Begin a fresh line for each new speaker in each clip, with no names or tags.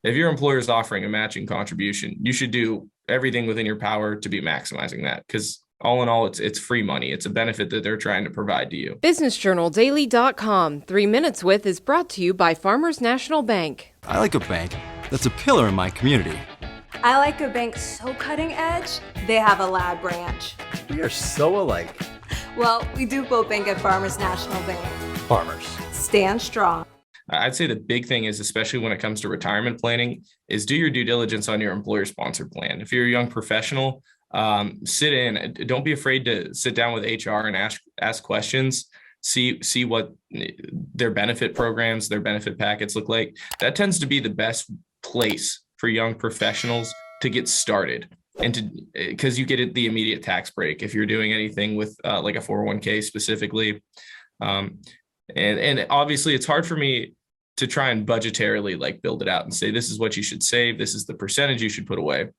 If your employer is offering a matching contribution, you should do everything within your power to be maximizing that, because all in all, it's free money. It's a benefit that they're trying to provide to you.
BusinessJournalDaily.com 3 Minutes With is brought to you by Farmers National Bank.
I like a bank that's a pillar in my community.
I like a bank so cutting edge, they have a lab branch.
We are so alike.
Well, we do both bank at Farmers National Bank.
Farmers.
Stand strong.
I'd say the big thing is, especially when it comes to retirement planning, is do your due diligence on your employer-sponsored plan. If you're a young professional, sit in. Don't be afraid to sit down with HR and ask questions. See what their benefit programs, their benefit packets look like. That tends to be the best place for young professionals to get started, and to because you get the immediate tax break if you're doing anything with like a 401k specifically. And obviously it's hard for me to try and budgetarily like build it out and say, this is what you should save, this is the percentage you should put away.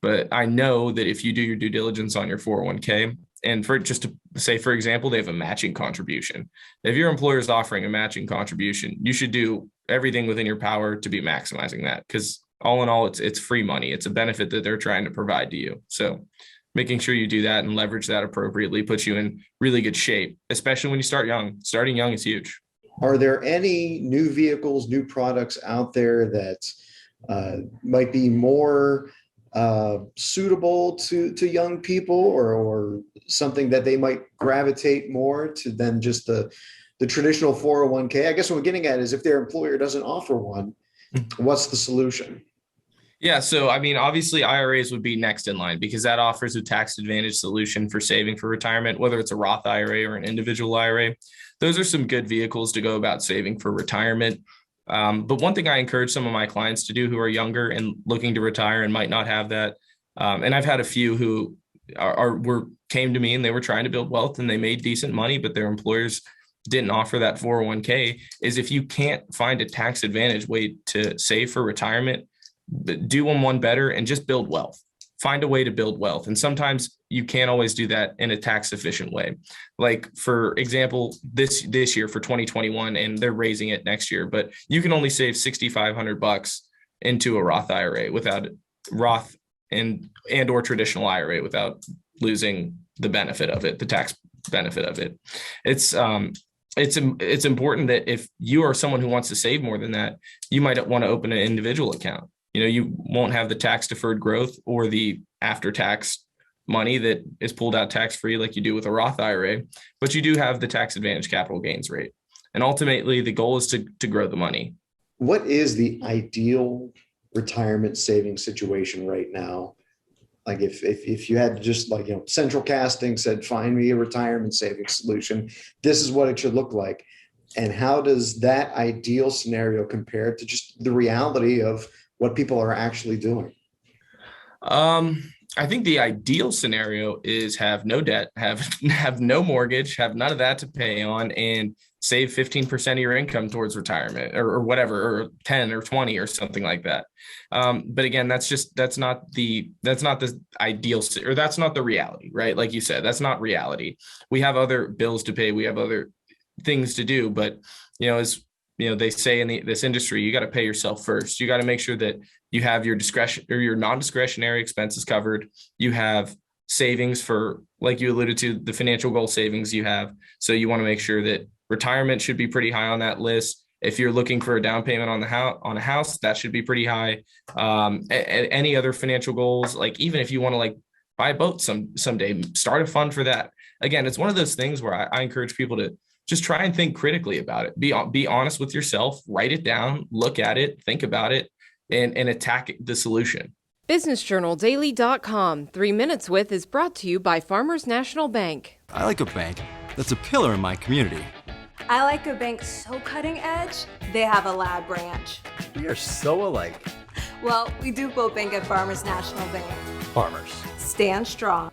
But I know that if you do your due diligence on your 401k, and for just to say, for example, they have a matching contribution. If your employer is offering a matching contribution, you should do everything within your power to be maximizing that, because all in all, it's free money. It's a benefit that they're trying to provide to you. So making sure you do that and leverage that appropriately puts you in really good shape, especially when you start young. Starting young is huge.
Are there any new vehicles, new products out there that might be more suitable to young people, or something that they might gravitate more to than just the traditional 401k? I guess what we're getting at is, if their employer doesn't offer one, what's the solution?
Yeah. So, I mean, obviously IRAs would be next in line, because that offers a tax advantage solution for saving for retirement, whether it's a Roth IRA or an individual IRA. Those are some good vehicles to go about saving for retirement. But one thing I encourage some of my clients to do who are younger and looking to retire and might not have that, and I've had a few who came to me and they were trying to build wealth and they made decent money, but their employers didn't offer that 401k, is if you can't find a tax advantage way to save for retirement, do one better and just build wealth. Find a way to build wealth. And sometimes you can't always do that in a tax efficient way. Like, for example, this year for 2021, and they're raising it next year, but you can only save $6,500 into a Roth IRA without Roth and or traditional IRA without losing the benefit of it, the tax benefit of it. It's important that if you are someone who wants to save more than that, you might want to open an individual account. You know, you won't have the tax deferred growth or the after tax money that is pulled out tax free like you do with a Roth IRA, but you do have the tax advantage capital gains rate. And ultimately, the goal is to grow the money.
What is the ideal retirement savings situation right now? Like, if you had to just, like, central casting said, find me a retirement savings solution, this is what it should look like. And how does that ideal scenario compare to just the reality of what people are actually doing?
I think the ideal scenario is have no debt, have no mortgage, have none of that to pay on, and save 15% of your income towards retirement, or whatever, or 10 or 20 or something like that. But again, that's not the ideal, or that's not the reality, right? Like you said, that's not reality. We have other bills to pay. We have other things to do, but as they say in this industry, you got to pay yourself first. You got to make sure that you have your discretion or your non-discretionary expenses covered. You have savings for, like you alluded to, the financial goal savings you have. So you want to make sure that retirement should be pretty high on that list. If you're looking for a down payment on a house, that should be pretty high. Any other financial goals, like even if you want to like buy a boat someday, start a fund for that. Again, it's one of those things where I encourage people to just try and think critically about it. Be honest with yourself, write it down, look at it, think about it, and attack the solution.
BusinessJournalDaily.com 3 Minutes With is brought to you by Farmers National Bank.
I like a bank that's a pillar in my community.
I like a bank so cutting edge, they have a lab branch.
We are so alike.
Well, we do both bank at Farmers National Bank.
Farmers.
Stand strong.